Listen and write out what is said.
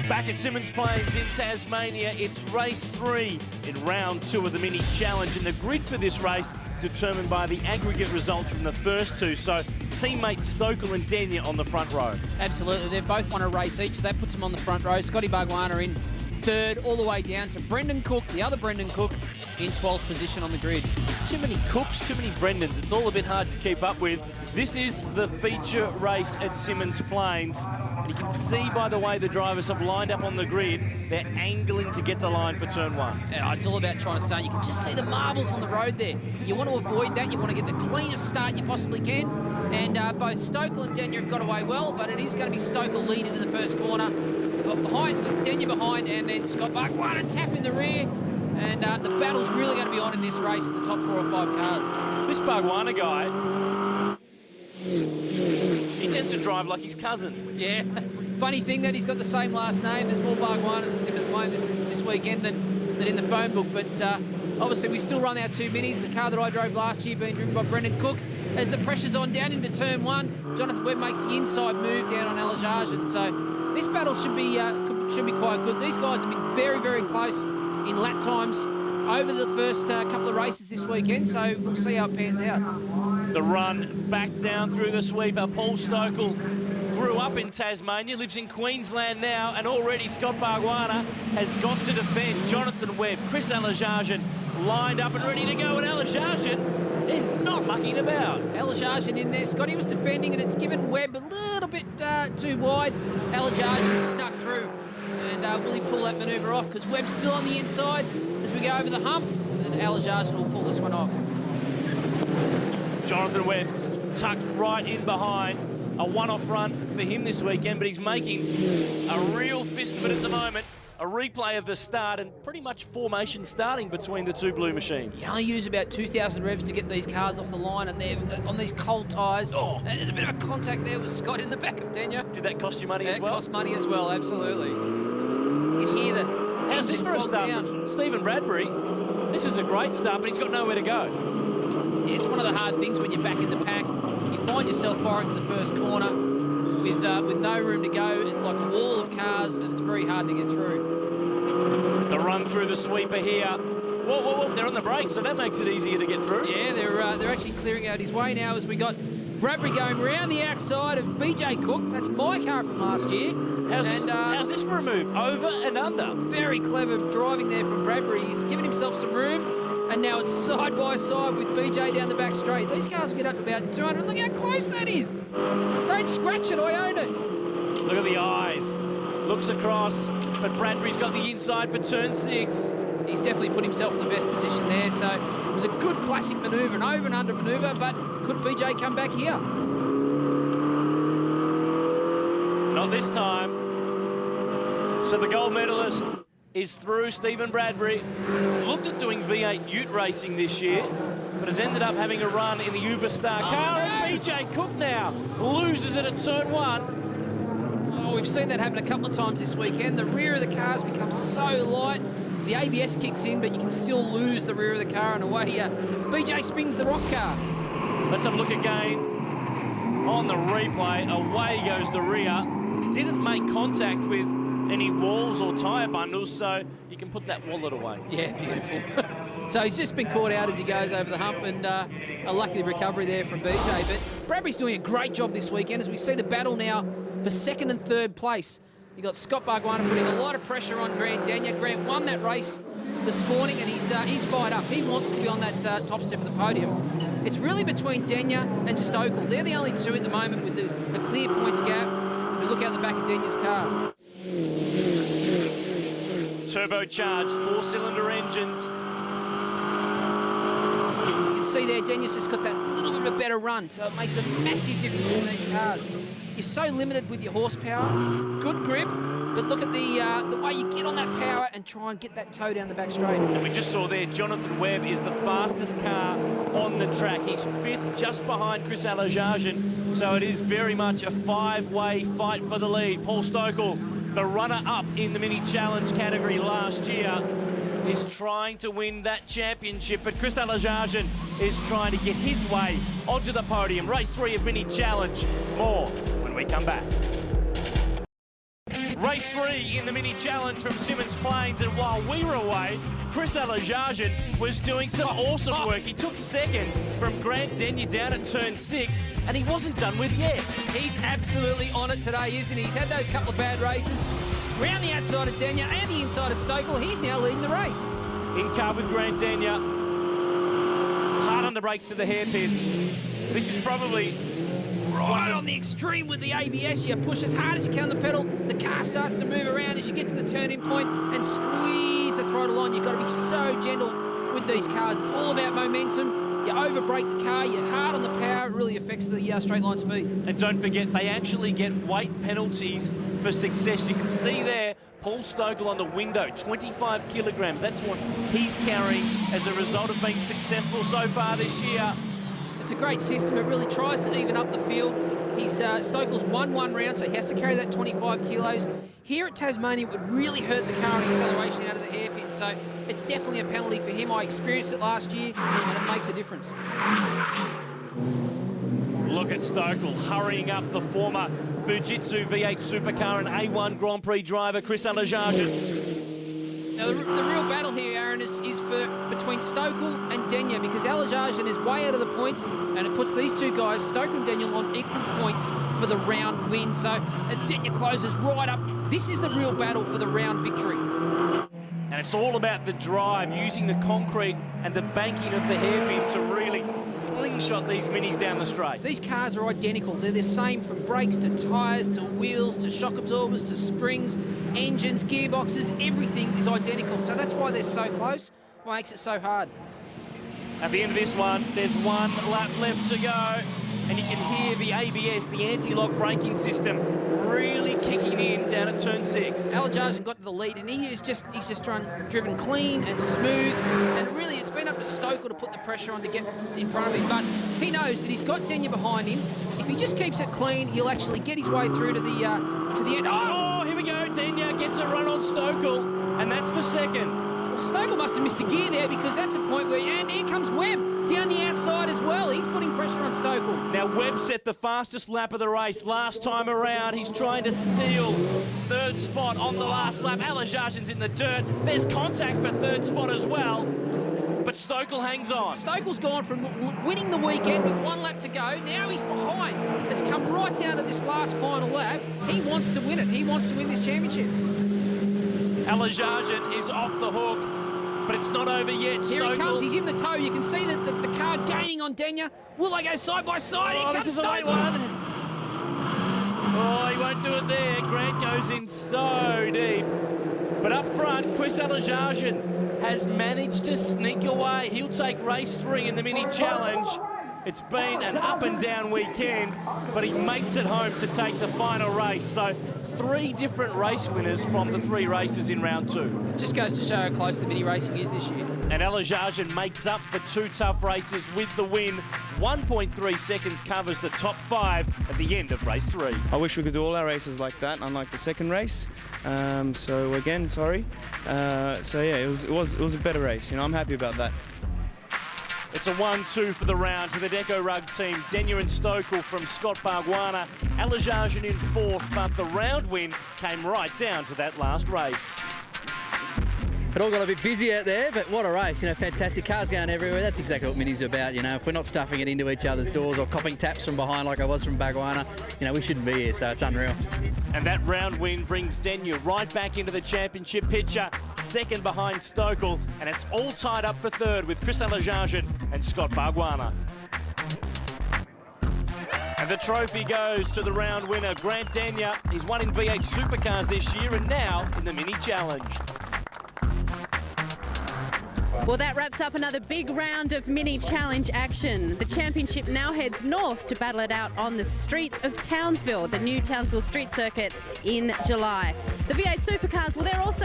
Back at Symmons Plains in Tasmania, it's race 3 in round 2 of the mini challenge, and the grid for this race determined by the aggregate results from the first two. So teammates Stokel and Denya on the front row. Absolutely, they've both won a race each, so that puts them on the front row. Scotty Bargwanna in third, all the way down to Brendan Cook, the other Brendan Cook, in 12th position on the grid. Too many Cooks, too many Brendans. It's all a bit hard to keep up with. This is the feature race at Symmons Plains. And you can see by the way the drivers have lined up on the grid, they're angling to get the line for turn 1. Yeah, it's all about trying to start. You can just see the marbles on the road there. You want to avoid that. You want to get the cleanest start you possibly can. And both Stokel and Denya have got away well, but it is going to be Stokel leading to the first corner. Behind, with Denya behind, and then Scott Bargwanna tap in the rear. And the battle's really going to be on in this race in the top 4 or 5 cars. This Bargwanna guy, he tends to drive like his cousin. Yeah, funny thing that he's got the same last name. There's more Bargwannas at Symmons Plains this weekend than in the phone book. But obviously we still run our 2 minis. The car that I drove last year being driven by Brendan Cook. As the pressure's on down into turn 1, Jonathan Webb makes the inside move down on Alajarjan. So this battle should be quite good. These guys have been very, very close in lap times over the first couple of races this weekend. So we'll see how it pans out. The run back down through the sweeper. Paul Stokel grew up in Tasmania, lives in Queensland now, and already Scott Bargwanna has got to defend. Jonathan Webb, Chris Alajarjan lined up and ready to go, and Alajarjan is not mucking about. Alajarjan in there. Scotty was defending, and it's given Webb a little bit too wide. Alajarjan snuck through. And will he pull that manoeuvre off? Because Webb's still on the inside as we go over the hump, and Alajarjan will pull this one off. Jonathan Webb tucked right in behind. A one-off run for him this weekend, but he's making a real fist of it at the moment. A replay of the start and pretty much formation starting between the two blue machines. You only use about 2,000 revs to get these cars off the line, and they're on these cold tyres. Oh, and there's a bit of a contact there with Scott in the back of Denya. Did that cost you money as well? It cost money as well, absolutely. You can hear the... How's this for a start from Stephen Bradbury? This is a great start, but he's got nowhere to go. Yeah, it's one of the hard things when you're back in the pack. You find yourself firing to the first corner with no room to go. It's like a wall of cars, and it's very hard to get through. The run through the sweeper here. Whoa, whoa, whoa, they're on the brakes, so that makes it easier to get through. Yeah, they're actually clearing out his way now as we got Bradbury going around the outside of BJ Cook. That's my car from last year. How's this for a move? Over and under. Very clever driving there from Bradbury. He's given himself some room, and now it's side by side with BJ down the back straight. These cars will get up to about 200. Look how close that is. Don't scratch it, I own it. Look at the eyes. Looks across, but Bradbury's got the inside for turn 6. He's definitely put himself in the best position there, so it was a good classic manoeuvre, an over and under manoeuvre, but could BJ come back here? Not this time. So the gold medalist is through. Stephen Bradbury looked at doing V8 Ute racing this year, but has ended up having a run in the Uber Star car. And BJ Cook now loses it at turn 1. Oh, we've seen that happen a couple of times this weekend. The rear of the cars becomes so light. The ABS kicks in, but you can still lose the rear of the car, and away here, BJ spins the rock car. Let's have a look again. On the replay, away goes the rear. Didn't make contact with any walls or tyre bundles, so you can put that wallet away. Yeah, beautiful. So he's just been caught out as he goes over the hump, and a lucky recovery there from BJ. But Bradbury's doing a great job this weekend as we see the battle now for 2nd and 3rd place. You got Scott Bargwanna putting a lot of pressure on Grant Denya. Grant won that race this morning, and he's fired up. He wants to be on that top step of the podium. It's really between Denya and Stokel. They're the only two at the moment with a clear points gap. If we look out the back of Denya's car. Turbocharged 4-cylinder engines. You can see there, Denya's just got that little bit of a better run, so it makes a massive difference in these cars. You're so limited with your horsepower, good grip, but look at the way you get on that power and try and get that toe down the back straight. And we just saw there, Jonathan Webb is the fastest car on the track. He's 5th, just behind Chris Alajarjan. So it is very much a 5-way fight for the lead. Paul Stokel, the runner-up in the mini challenge category last year, is trying to win that championship, but Chris Alajarjan is trying to get his way onto the podium. Race 3 of mini challenge. More when we come back. Race 3 in the mini challenge from Symmons Plains, and while we were away, Chris Alajarjan was doing some awesome work. He took second from Grant Denyer down at turn 6, and he wasn't done with yet. He's absolutely on it today, isn't he? He's had those couple of bad races. Round the outside of Denyer and the inside of Stokel, he's now leading the race. In car with Grant Denyer. Hard on the brakes to the hairpin. This is probably right on the extreme with the ABS. You push as hard as you can on the pedal. The car starts to move around as you get to the turning point and squeeze the throttle on. You've got to be so gentle with these cars. It's all about momentum. You over-brake the car, you're hard on the power. It really affects the straight line speed. And don't forget, they actually get weight penalties for success. You can see there, Paul Stokel on the window, 25 kilograms. That's what he's carrying as a result of being successful so far this year. It's a great system. It really tries to even up the field. Stokel's won one round, so he has to carry that 25 kilos. Here at Tasmania, it would really hurt the car in acceleration out of the hairpin, so it's definitely a penalty for him. I experienced it last year, and it makes a difference. Look at Stokel hurrying up the former Fujitsu V8 supercar and A1 Grand Prix driver, Chris Alajarjan. Now, the real battle here, Aaron, is between Stokel and Denyer, because Alajarjan is way out of the points, and it puts these two guys, Stokel and Denyer, on equal points for the round win. So as Denyer closes right up, this is the real battle for the round victory. And it's all about the drive, using the concrete and the banking of the hairpin to really slingshot these minis down the straight. These cars are identical. They're the same, from brakes to tyres to wheels to shock absorbers to springs, engines, gearboxes, everything is identical. So that's why they're so close, what makes it so hard. At the end of this one, there's one lap left to go, and you can hear the ABS, the anti-lock braking system, really kicking in down at turn 6. Alajarjan got to the lead, and he's just driven clean and smooth, and really it's been up to Stokel to put the pressure on to get in front of him, but he knows that he's got Denyer behind him. If he just keeps it clean, he'll actually get his way through to the end. Oh, here we go. Denyer gets a run on Stokel, and that's for second. Well, Stokel must have missed a gear there, because that's a point where, and here comes Webb down the outside as well. He's putting pressure on Stokel. Now, Webb set the fastest lap of the race last time around. He's trying to steal third spot on the last lap. Alajarjan's in the dirt. There's contact for third spot as well, but Stokel hangs on. Stokel's gone from winning the weekend with one lap to go. Now he's behind. It's come right down to this last final lap. He wants to win it. He wants to win this championship. Alajarjan is off the hook, but it's not over yet. Here he comes. He's in the tow. You can see the car gaining on Denyer. Will they go side by side? Here comes Stokel. Oh, he won't do it there. Grant goes in so deep. But up front, Chris Alajarjan has managed to sneak away. He'll take race 3 in the mini challenge. It's been an up and down weekend, but he makes it home to take the final race. So 3 different race winners from the 3 races in round 2. It just goes to show how close the mini racing is this year. And Alajarjan makes up for 2 tough races with the win. 1.3 seconds covers the top 5 at the end of race 3. I wish we could do all our races like that, unlike the second race. So again, sorry. So yeah, it was a better race. You know, I'm happy about that. It's a 1-2 for the round to the Deco Rug team. Denyer and Stokel from Scott Bargwanna. Alajarjan in 4th, but the round win came right down to that last race. It all got a bit busy out there, but what a race, you know, fantastic. Cars going everywhere. That's exactly what Minis are about, you know. If we're not stuffing it into each other's doors or copping taps from behind like I was from Bargwanna, you know, we shouldn't be here, so it's unreal. And that round win brings Denyer right back into the championship picture, 2nd behind Stokel, and it's all tied up for 3rd with Chris Alajarjan and Scott Bargwanna. And the trophy goes to the round winner, Grant Denyer. He's won in V8 supercars this year and now in the mini challenge. Well, that wraps up another big round of mini challenge action. The championship now heads north to battle it out on the streets of Townsville, the new Townsville street circuit in July. The V8 supercars, well, they're also